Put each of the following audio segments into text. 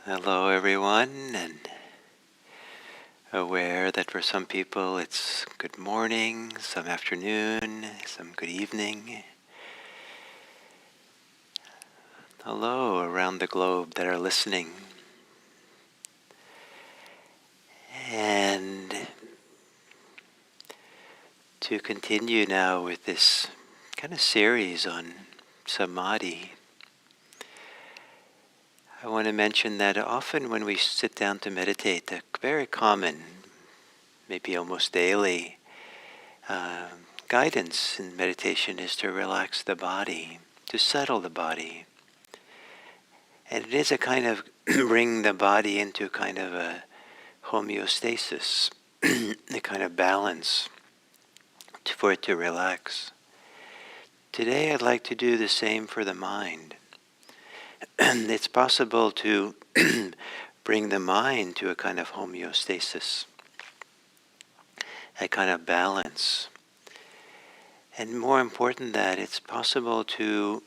Hello everyone, and aware that for some people it's good morning, some afternoon, some good evening. Hello around the globe that are listening. And to continue now with this kind of series on Samadhi, I want to mention that often when we sit down to meditate, a very common, maybe almost daily, guidance in meditation is to relax the body, to settle the body. And it is a kind of bring the body into kind of a homeostasis, a kind of balance for it to relax. Today I'd like to do the same for the mind. It's possible to bring the mind to a kind of homeostasis, a kind of balance. And more important that it's possible to,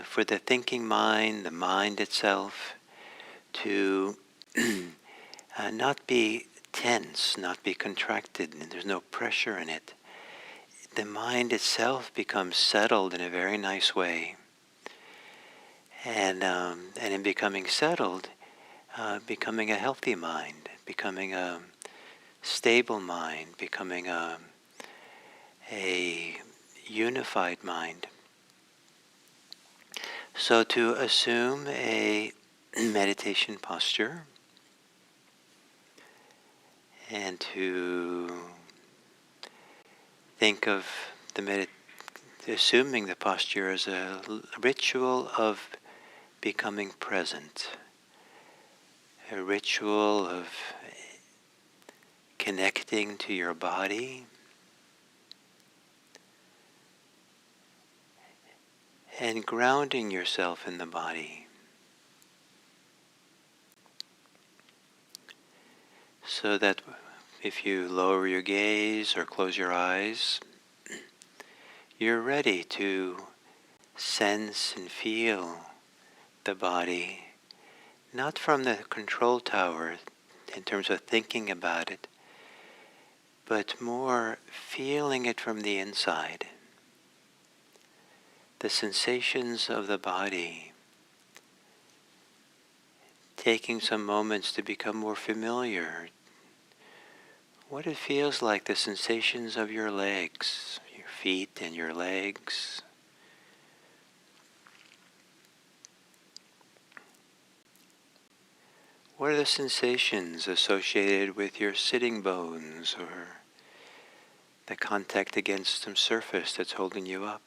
for the thinking mind, the mind itself, to not be tense, not be contracted, and there's no pressure in it. The mind itself becomes settled in a very nice way. And in becoming settled, becoming a healthy mind, becoming a stable mind, becoming a unified mind. So to assume a meditation posture and to think of assuming the posture as a ritual of becoming present, a ritual of connecting to your body and grounding yourself in the body. So that if you lower your gaze or close your eyes, you're ready to sense and feel the body, not from the control tower in terms of thinking about it, but more feeling it from the inside. The sensations of the body, taking some moments to become more familiar. What it feels like, the sensations of your legs, your feet and your legs. What are the sensations associated with your sitting bones or the contact against some surface that's holding you up?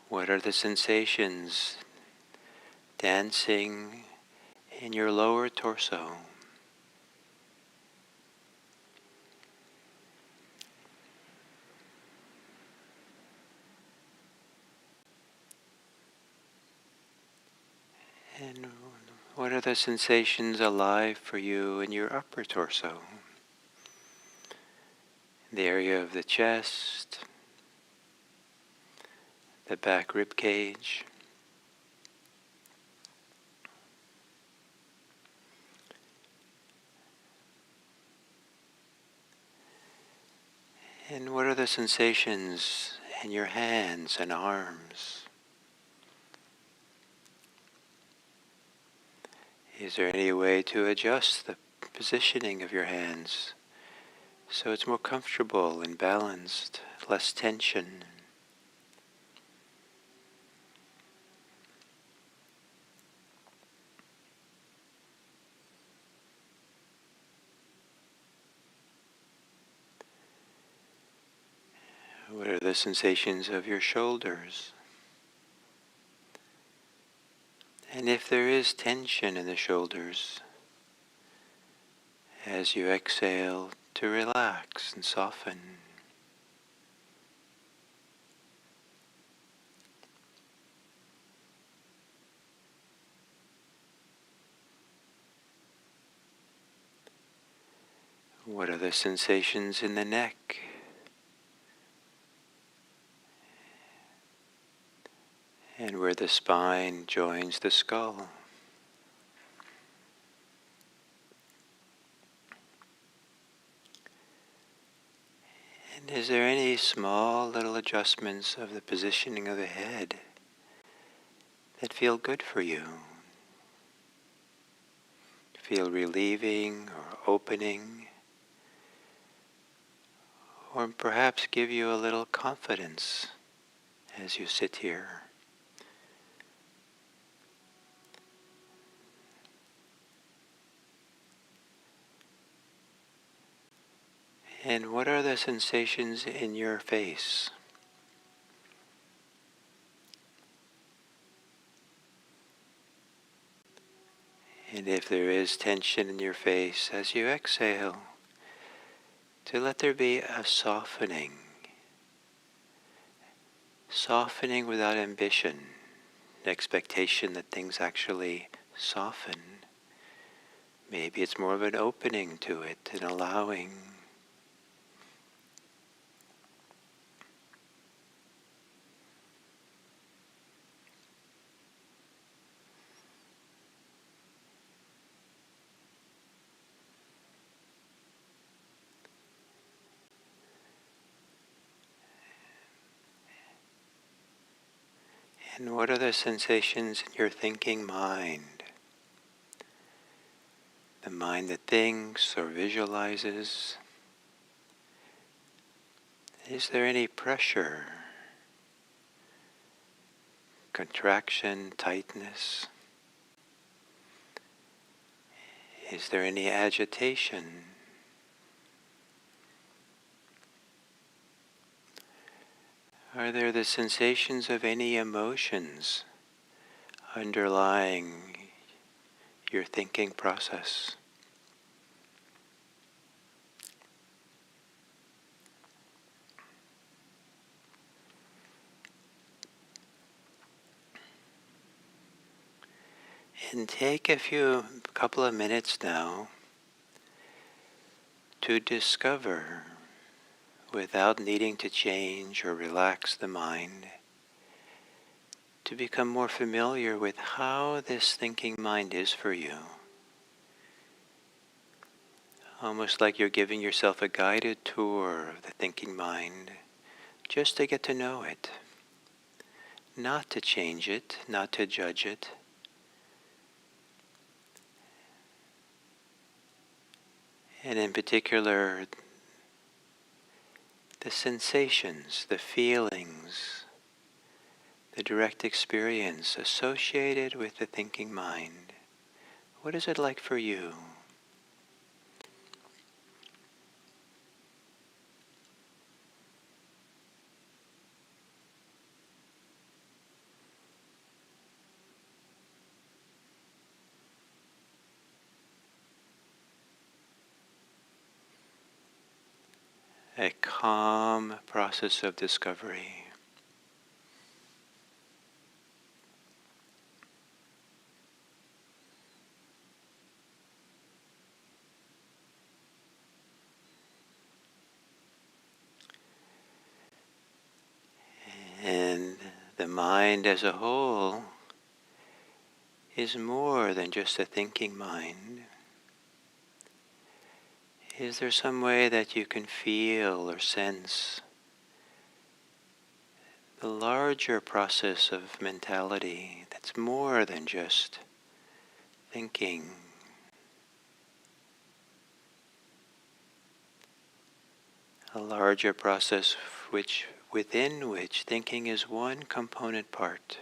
What are the sensations dancing in your lower torso? And what are the sensations alive for you in your upper torso? The area of the chest, the back rib cage. And what are the sensations in your hands and arms? Is there any way to adjust the positioning of your hands so it's more comfortable and balanced, less tension? What are the sensations of your shoulders? And if there is tension in the shoulders, as you exhale, to relax and soften. What are the sensations in the neck? And where the spine joins the skull? And is there any small little adjustments of the positioning of the head that feel good for you? Feel relieving or opening? Or perhaps give you a little confidence as you sit here? And what are the sensations in your face? And if there is tension in your face as you exhale, to let there be a softening. Softening without ambition, the expectation that things actually soften. Maybe it's more of an opening to it, an allowing. And what are the sensations in your thinking mind? The mind that thinks or visualizes. Is there any pressure, contraction, tightness? Is there any agitation? Are there the sensations of any emotions underlying your thinking process? And take couple of minutes now to discover, without needing to change or relax the mind, to become more familiar with how this thinking mind is for you. Almost like you're giving yourself a guided tour of the thinking mind, just to get to know it. Not to change it, not to judge it. And in particular, the sensations, the feelings, the direct experience associated with the thinking mind. What is it like for you? A calm process of discovery. And the mind as a whole is more than just a thinking mind. Is there some way that you can feel or sense the larger process of mentality that's more than just thinking? A larger process within which thinking is one component part.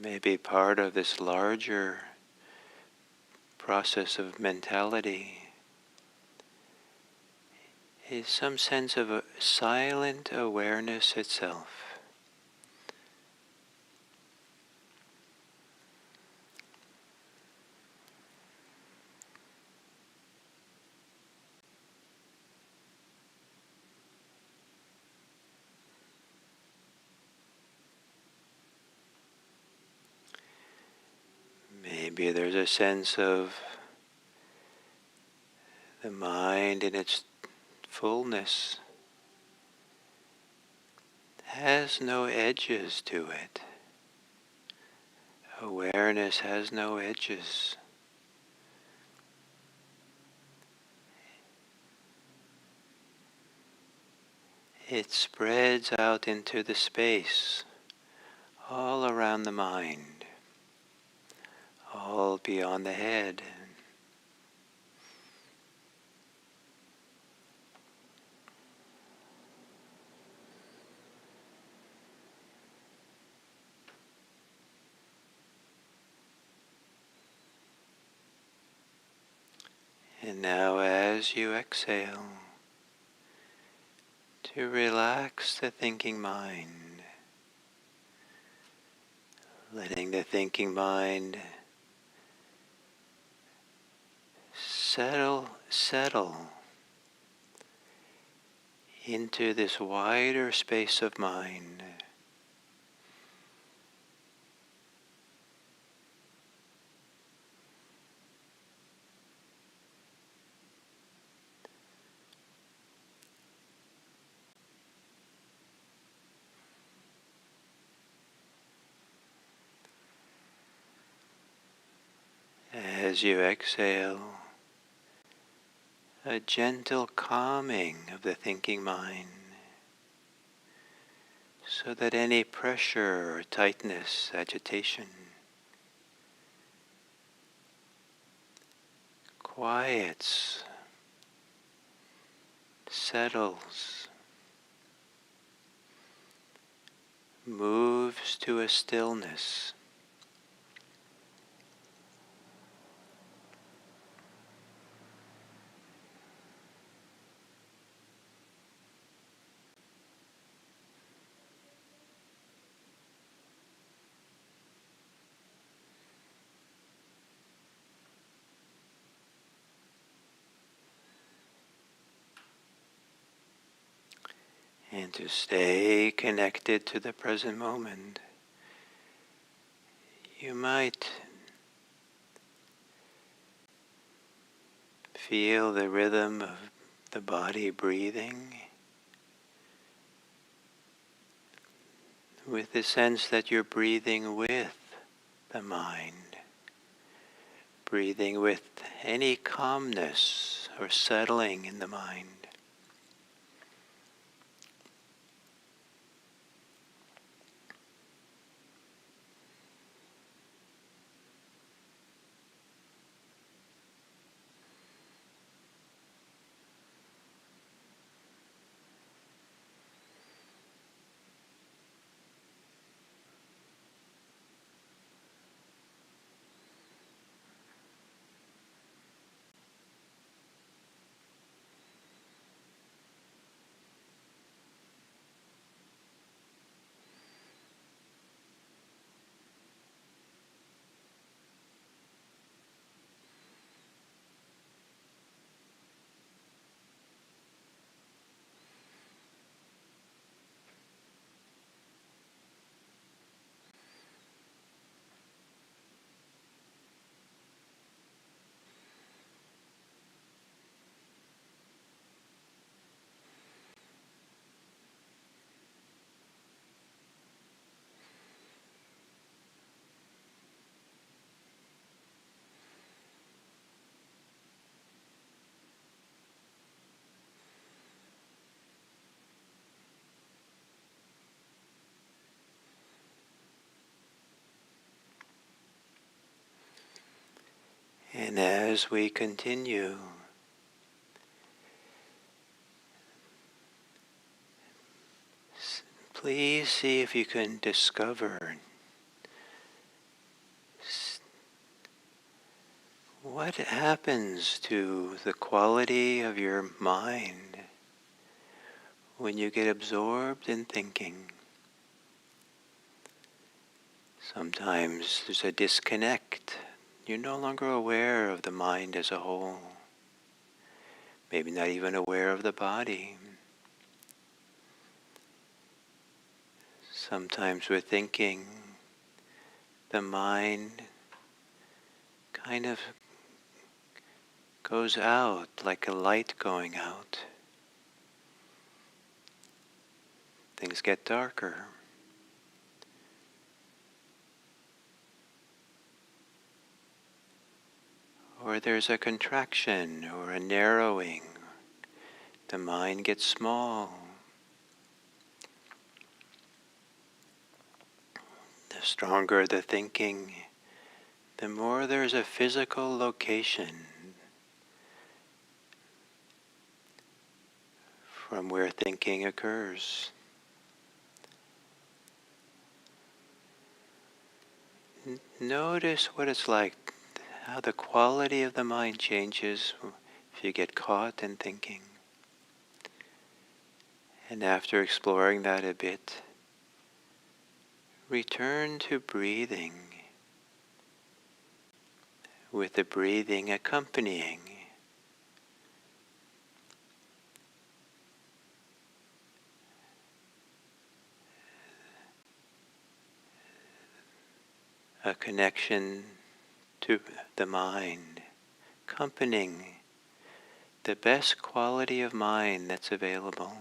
Maybe part of this larger process of mentality is some sense of a silent awareness itself. Maybe there's a sense of the mind in its fullness has no edges to it. Awareness has no edges. It spreads out into the space all around the mind, all beyond the head. And now as you exhale, to relax the thinking mind, letting the thinking mind settle into this wider space of mind. As you exhale, a gentle calming of the thinking mind, so that any pressure or tightness, agitation, quiets, settles, moves to a stillness. And to stay connected to the present moment, you might feel the rhythm of the body breathing, with the sense that you're breathing with the mind, breathing with any calmness or settling in the mind. And as we continue, please see if you can discover what happens to the quality of your mind when you get absorbed in thinking. Sometimes there's a disconnect. You're no longer aware of the mind as a whole. Maybe not even aware of the body. Sometimes we're thinking, the mind kind of goes out like a light going out. Things get darker. Or there's a contraction or a narrowing. The mind gets small. The stronger the thinking, the more there's a physical location from where thinking occurs. Notice what it's like, how the quality of the mind changes if you get caught in thinking. And after exploring that a bit, return to breathing, with the breathing accompanying. A connection to the mind, accompanying the best quality of mind that's available.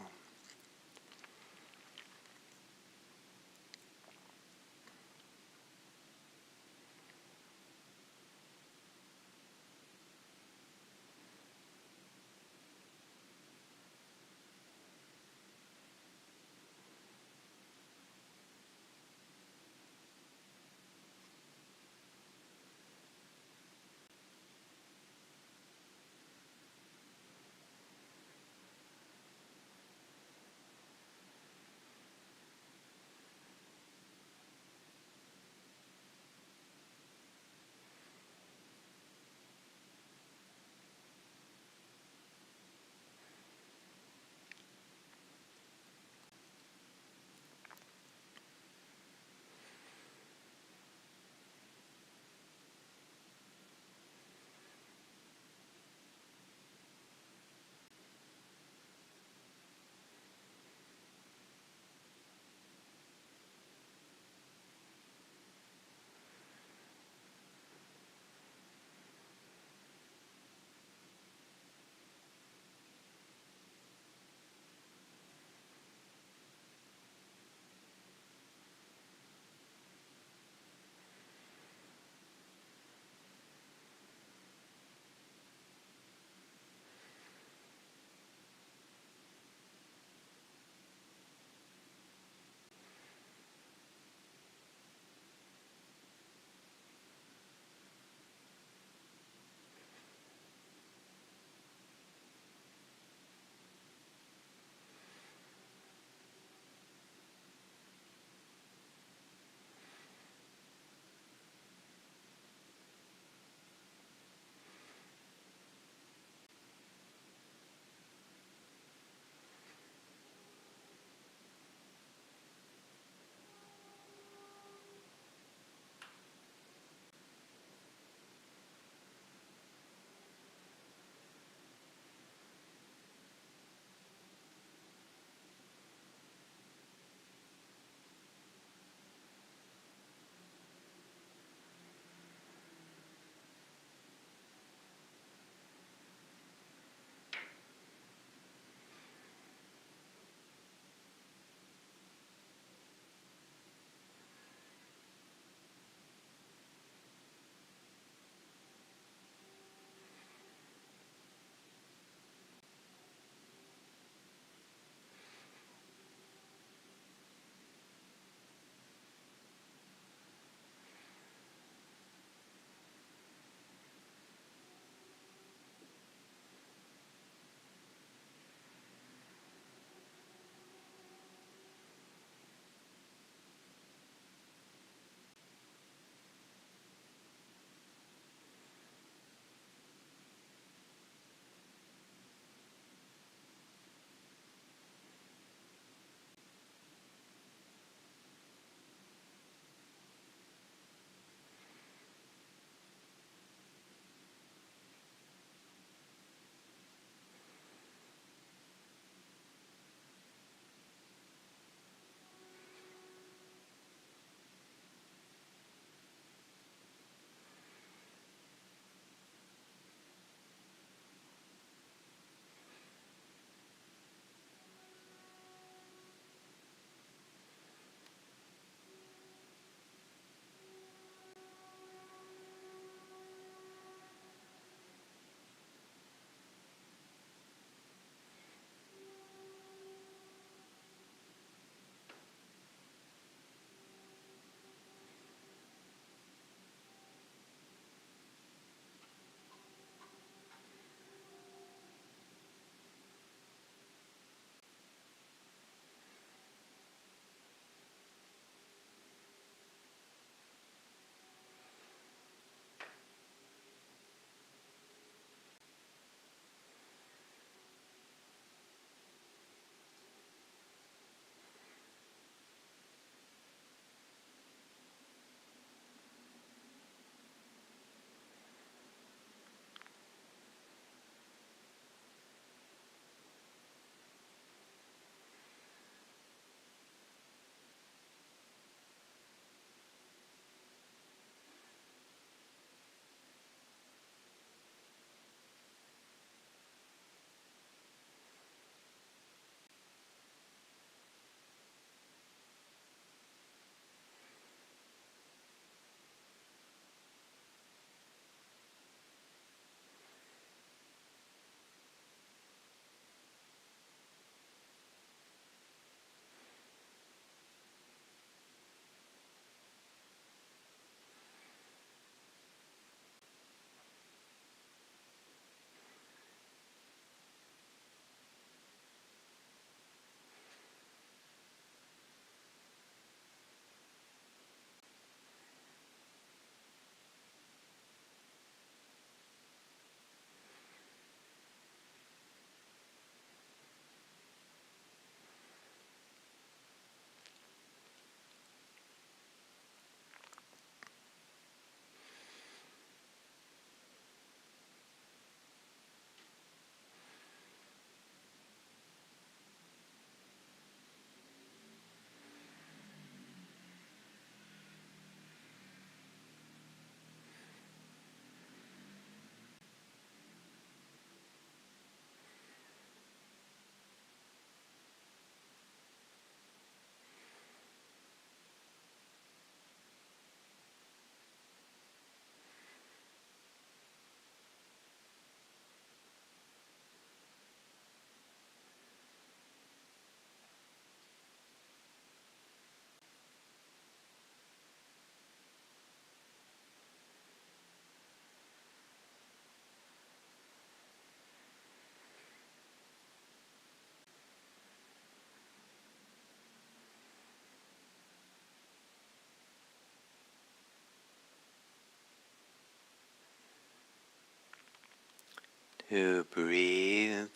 to breathe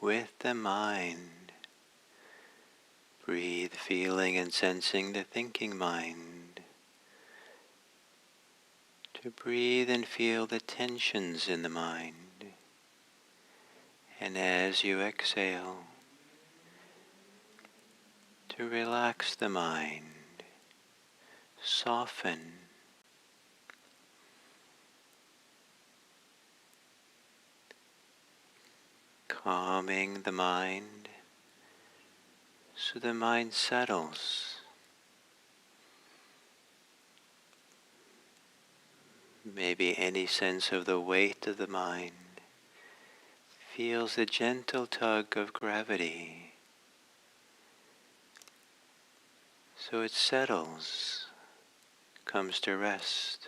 with the mind. Breathe, feeling and sensing the thinking mind. To breathe and feel the tensions in the mind. And as you exhale, to relax the mind, soften, calming the mind so the mind settles. Maybe any sense of the weight of the mind feels the gentle tug of gravity. So it settles, comes to rest.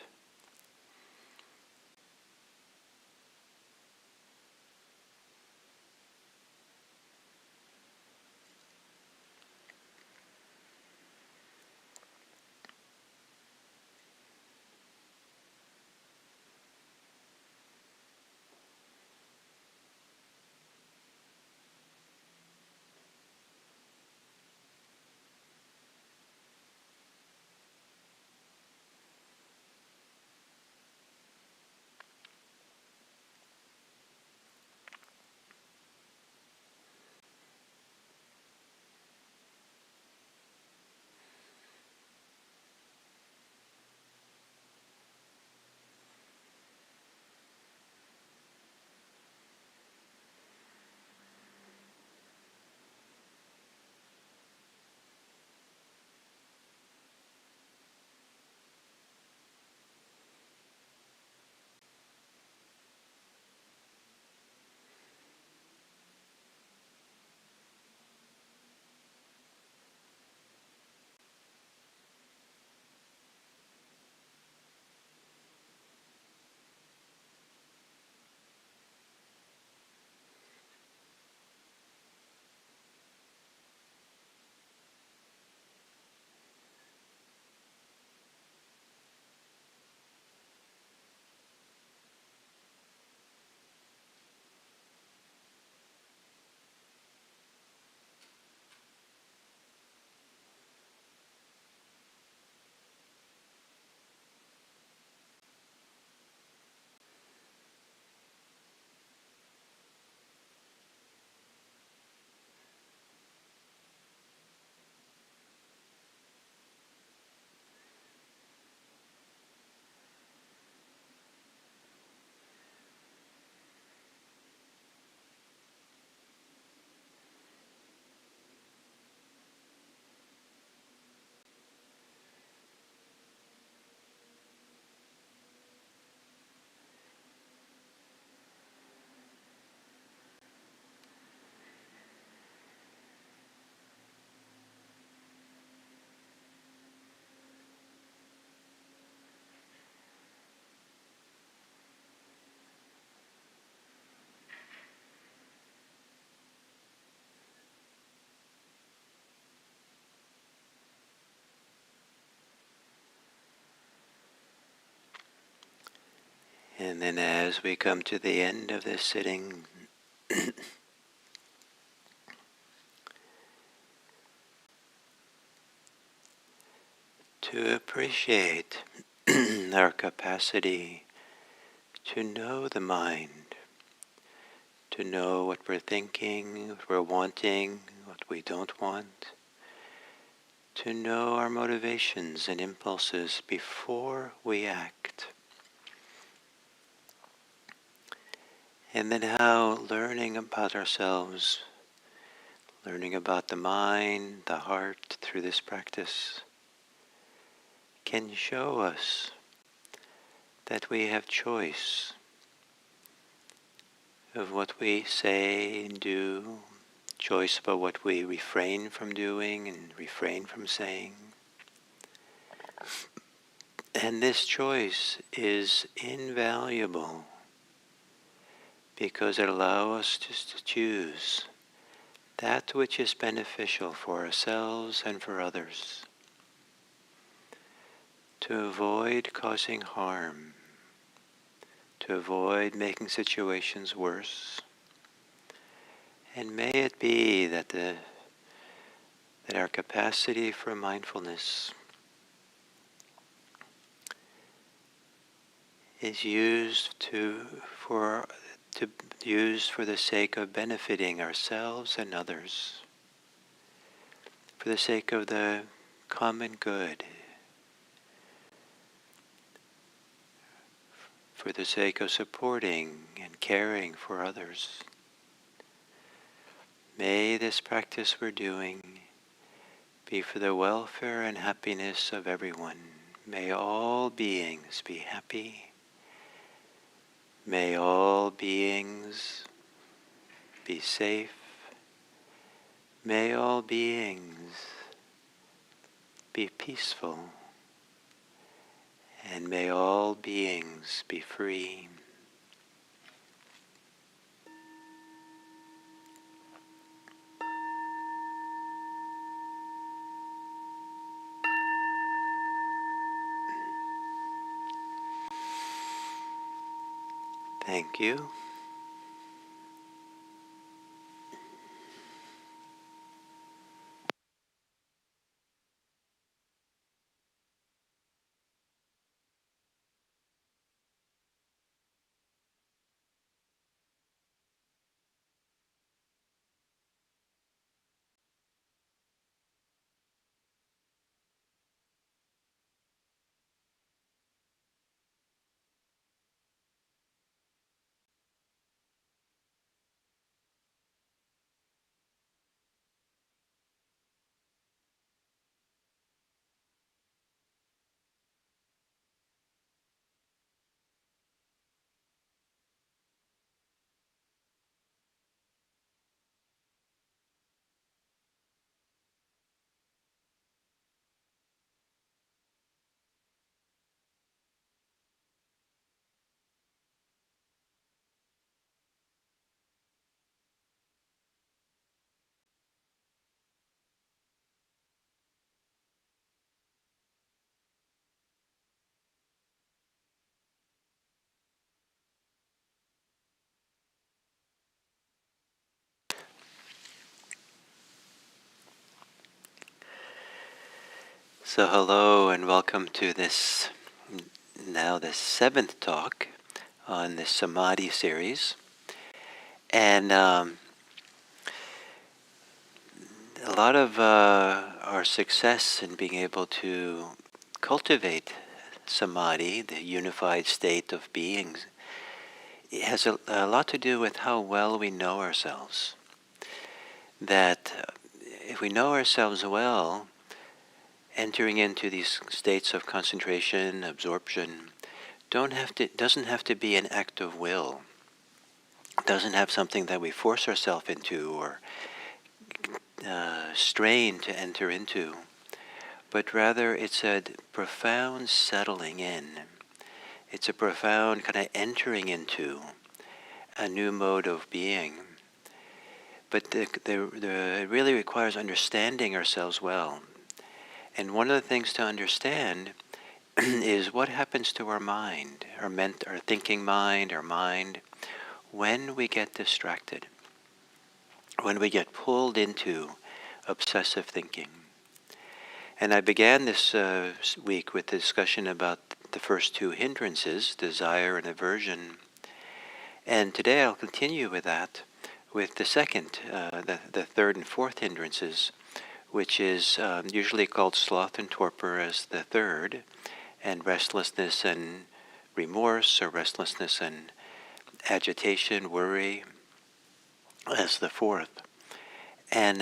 And then as we come to the end of this sitting, to appreciate our capacity to know the mind, to know what we're thinking, what we're wanting, what we don't want, to know our motivations and impulses before we act. And then how learning about ourselves, learning about the mind, the heart through this practice can show us that we have choice of what we say and do, choice about what we refrain from doing and refrain from saying. And this choice is invaluable because it allows us to choose that which is beneficial for ourselves and for others, to avoid causing harm, to to avoid making situations worse. And may it be that our capacity for mindfulness is used for the sake of benefiting ourselves and others, for the sake of the common good, for the sake of supporting and caring for others. May this practice we're doing be for the welfare and happiness of everyone. May all beings be happy. May all beings be safe. May all beings be peaceful. And may all beings be free. Thank you. So hello and welcome to this, now the 7th talk on this Samadhi series. And a lot of our success in being able to cultivate Samadhi, the unified state of beings, it has a lot to do with how well we know ourselves. That if we know ourselves well, entering into these states of concentration, absorption, doesn't have to be an act of will. It doesn't have something that we force ourselves into or strain to enter into, but rather it's a profound settling in. It's a profound kind of entering into a new mode of being. But it really requires understanding ourselves well. And one of the things to understand is what happens to our mind, our thinking mind, our mind, when we get distracted, when we get pulled into obsessive thinking. And I began this week with a discussion about the first 2 hindrances, desire and aversion. And today I'll continue with that, with the second, the third and fourth hindrances, which is usually called sloth and torpor as the third, and restlessness and remorse, or restlessness and agitation, worry, as the fourth. And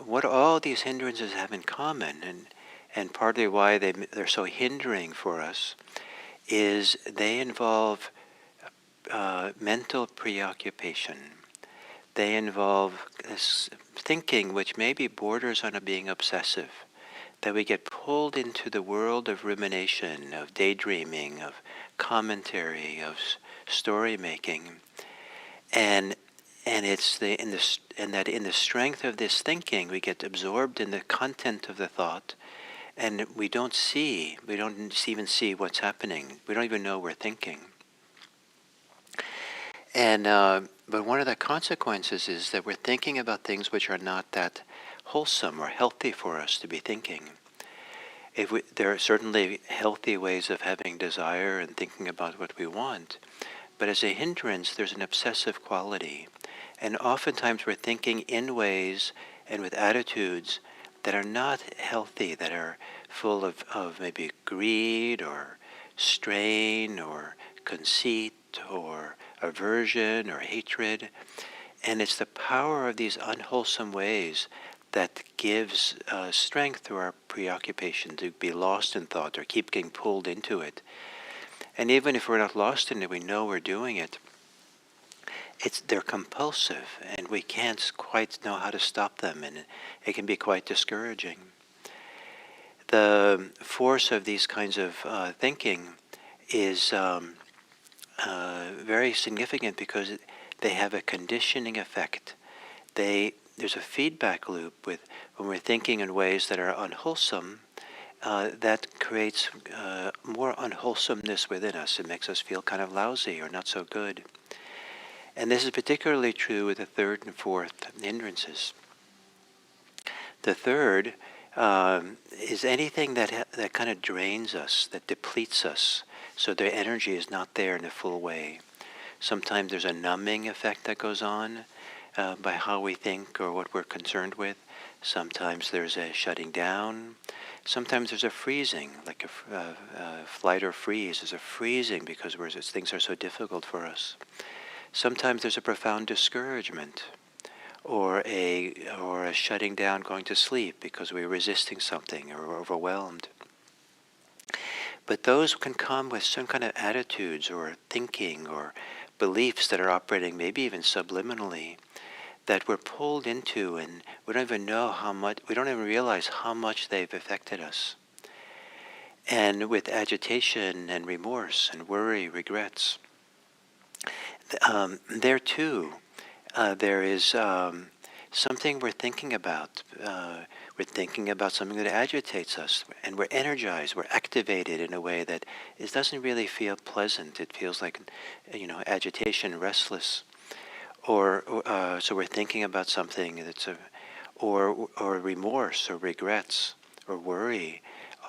what all these hindrances have in common, and partly why they're so hindering for us, is they involve mental preoccupation. They involve this thinking which maybe borders on being obsessive, that we get pulled into the world of rumination, of daydreaming, of commentary, of story making, and it's in the strength of this thinking we get absorbed in the content of the thought, and we don't even see what's happening. We don't even know we're thinking. And but one of the consequences is that we're thinking about things which are not that wholesome or healthy for us to be thinking. There are certainly healthy ways of having desire and thinking about what we want, but as a hindrance, there's an obsessive quality. And oftentimes we're thinking in ways and with attitudes that are not healthy, that are full of maybe greed or strain or conceit or aversion or hatred. And it's the power of these unwholesome ways that gives strength to our preoccupation, to be lost in thought or keep getting pulled into it. And even if we're not lost in it, we know we're doing it. They're compulsive, and we can't quite know how to stop them, and it can be quite discouraging. The force of these kinds of thinking is very significant because they have a conditioning effect. There's a feedback loop with when we're thinking in ways that are unwholesome. That creates more unwholesomeness within us. It makes us feel kind of lousy or not so good. And this is particularly true with the third and fourth hindrances. The third is anything that kind of drains us, that depletes us, so the energy is not there in a full way. Sometimes there's a numbing effect that goes on by how we think or what we're concerned with. Sometimes there's a shutting down. Sometimes there's a freezing, like a flight or freeze. There's a freezing because things are so difficult for us. Sometimes there's a profound discouragement, or a shutting down, going to sleep because we're resisting something or overwhelmed. But those can come with some kind of attitudes or thinking or beliefs that are operating maybe even subliminally, that we're pulled into, and we don't even know how much, we don't even realize how much they've affected us. And with agitation and remorse and worry, regrets, there too, there is something we're thinking about. We're thinking about something that agitates us, and we're energized, we're activated in a way that it doesn't really feel pleasant. It feels like, agitation, restless. Or so we're thinking about something or remorse or regrets or worry,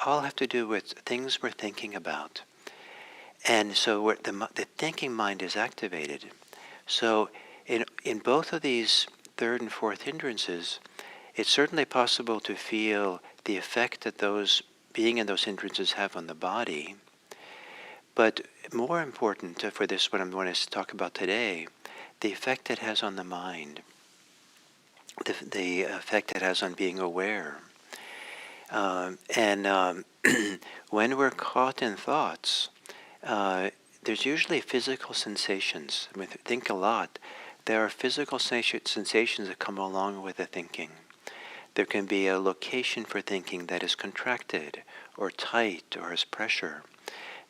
all have to do with things we're thinking about. And so the thinking mind is activated. So in both of these third and fourth hindrances, it's certainly possible to feel the effect that those being in those hindrances have on the body. But more important for this, what I'm going to talk about today, the effect it has on the mind, the effect it has on being aware. When we're caught in thoughts, there's usually physical sensations. When we think a lot, there are physical sensations that come along with the thinking. There can be a location for thinking that is contracted or tight or has pressure.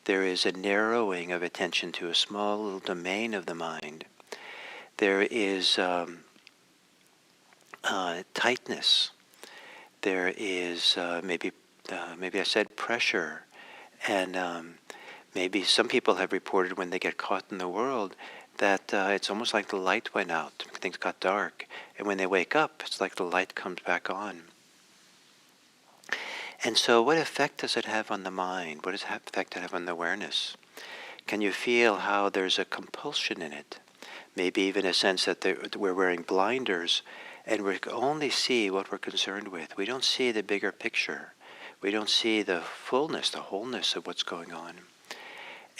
There is a narrowing of attention to a small little domain of the mind. There is tightness. There is maybe I said pressure, and maybe some people have reported when they get caught in the world that it's almost like the light went out, things got dark, and when they wake up, it's like the light comes back on. And so what effect does it have on the mind? What effect does it have on the awareness? Can you feel how there's a compulsion in it? Maybe even a sense that we're wearing blinders and we only see what we're concerned with. We don't see the bigger picture. We don't see the fullness, the wholeness of what's going on.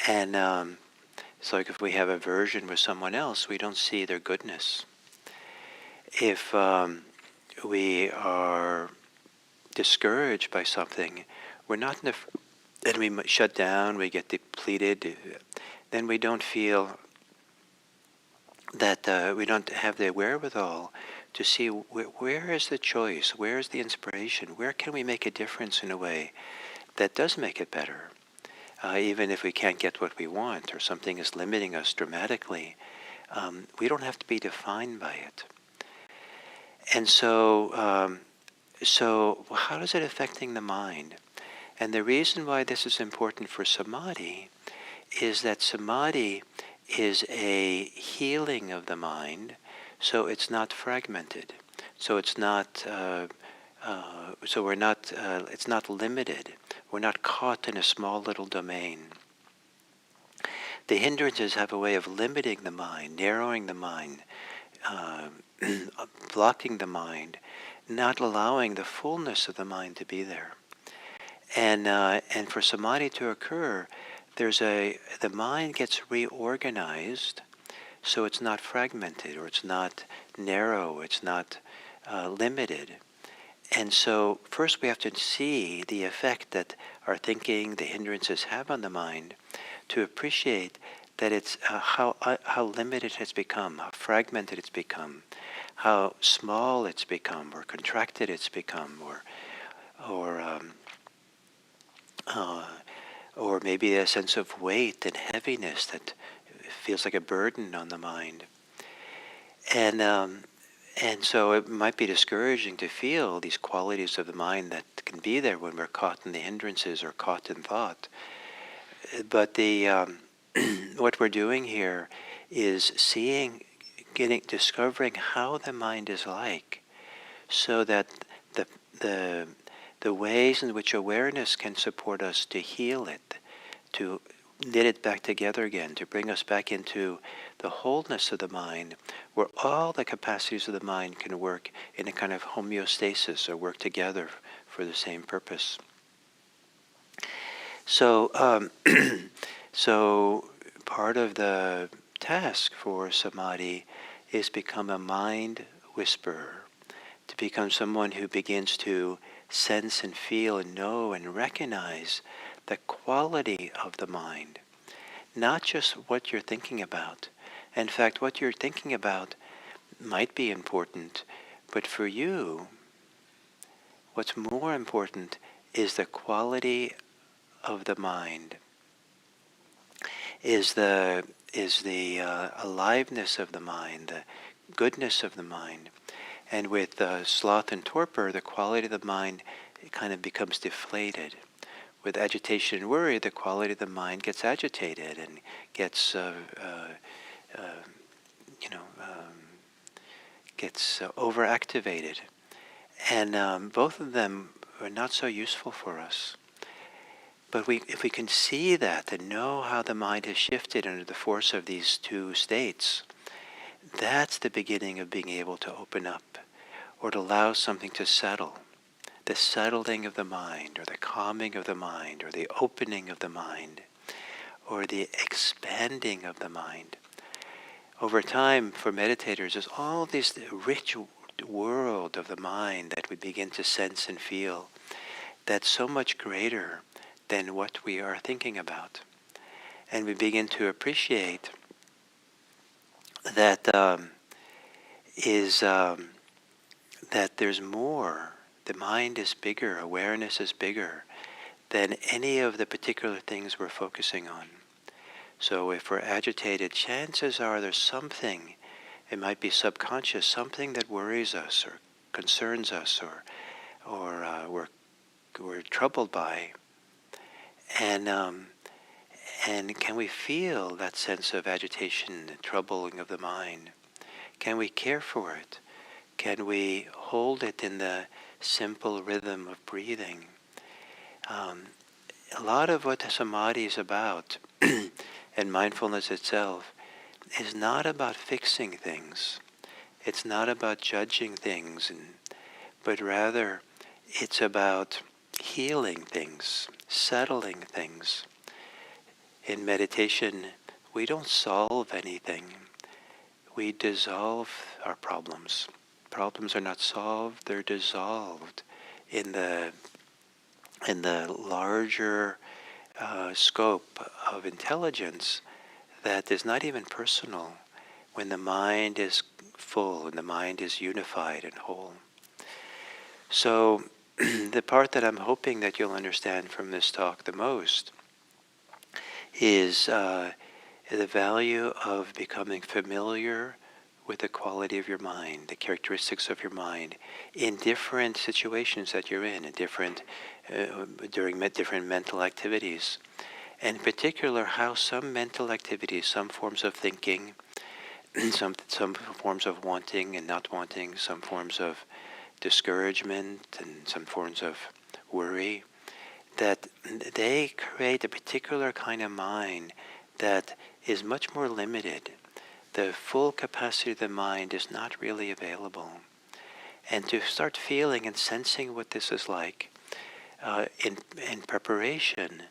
And it's like if we have aversion with someone else, we don't see their goodness. If we are discouraged by something, we're not in then we shut down, we get depleted, then we don't feel that we don't have the wherewithal to see where is the choice, where is the inspiration, where can we make a difference in a way that does make it better. Even if we can't get what we want or something is limiting us dramatically, we don't have to be defined by it. And so how is it affecting the mind? And the reason why this is important for Samadhi is that Samadhi is a healing of the mind, so it's not fragmented. So it's not. So we're not. It's not limited. We're not caught in a small little domain. The hindrances have a way of limiting the mind, narrowing the mind, blocking the mind, not allowing the fullness of the mind to be there. And for Samadhi to occur, the mind gets reorganized, so it's not fragmented, or it's not narrow, it's not limited. And so first we have to see the effect that our thinking, the hindrances have on the mind, to appreciate that it's how limited it's become, how fragmented it's become, how small it's become, or contracted it's become, or maybe a sense of weight and heaviness that feels like a burden on the mind. And so it might be discouraging to feel these qualities of the mind that can be there when we're caught in the hindrances or caught in thought. But what we're doing here is discovering how the mind is like, so that the ways in which awareness can support us to heal it, to knit it back together again, to bring us back into the wholeness of the mind, where all the capacities of the mind can work in a kind of homeostasis, or work together for the same purpose. So, so part of the task for Samadhi is become a mind whisperer, to become someone who begins to sense and feel and know and recognize the quality of the mind, not just what you're thinking about. In fact, what you're thinking about might be important, but for you, what's more important is the quality of the mind, is the aliveness of the mind, the goodness of the mind. And with sloth and torpor, the quality of the mind kind of becomes deflated. With agitation and worry, the quality of the mind gets agitated and gets overactivated. And both of them are not so useful for us. But if we can see that and know how the mind has shifted under the force of these two states, that's the beginning of being able to open up, or to allow something to settle. The settling of the mind, or the calming of the mind, or the opening of the mind, or the expanding of the mind. Over time, for meditators, there's all this rich world of the mind that we begin to sense and feel, that's so much greater than what we are thinking about. And we begin to appreciate that that there's more. The mind is bigger, awareness is bigger than any of the particular things we're focusing on. So if we're agitated, chances are there's something, it might be subconscious, something that worries us or concerns us, or we're troubled by. And can we feel that sense of agitation, the troubling of the mind? Can we care for it? Can we hold it in the simple rhythm of breathing? A lot of what Samadhi is about, and mindfulness itself, is not about fixing things. It's not about judging things, but rather it's about healing things, settling things. In meditation, we don't solve anything. We dissolve our problems. Problems are not solved, they're dissolved in the larger scope of intelligence that is not even personal, when the mind is full and the mind is unified and whole. So the part that I'm hoping that you'll understand from this talk the most is the value of becoming familiar with the quality of your mind, the characteristics of your mind in different situations that you're in different, during different mental activities. And in particular, how some mental activities, some forms of thinking, some forms of wanting and not wanting, some forms of discouragement and some forms of worry, that they create a particular kind of mind that is much more limited. The full capacity of the mind is not really available. And to start feeling and sensing what this is like in preparation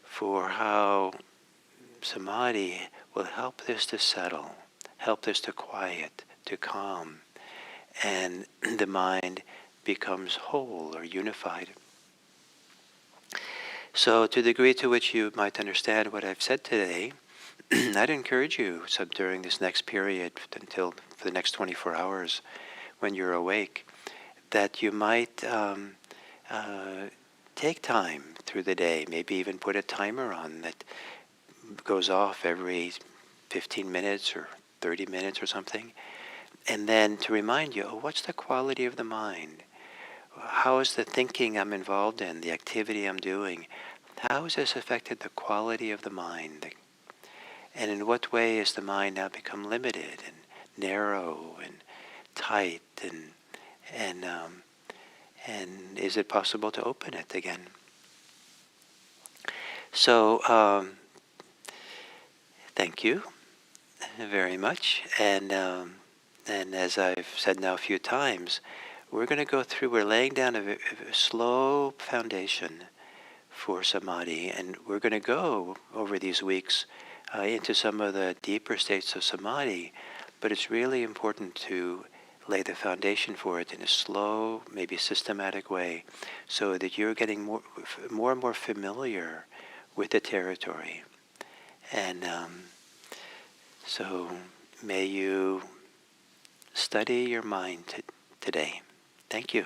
for how Samadhi will help this to settle, help this to quiet, to calm, and the mind becomes whole or unified. So to the degree to which you might understand what I've said today, I'd encourage you, so during this next period, for the next 24 hours, when you're awake, that you might take time through the day, maybe even put a timer on that goes off every 15 minutes or 30 minutes or something, and then to remind you, what's the quality of the mind? How is the thinking I'm involved in, the activity I'm doing, how has this affected the quality of the mind? And in what way has the mind now become limited and narrow and tight, and is it possible to open it again? So thank you very much, and as I've said now a few times, we're laying down a slow foundation for Samadhi, and we're going to go over these weeks into some of the deeper states of Samadhi, but it's really important to lay the foundation for it in a slow, maybe systematic way, so that you're getting more and more familiar with the territory. And so may you study your mind today. Thank you.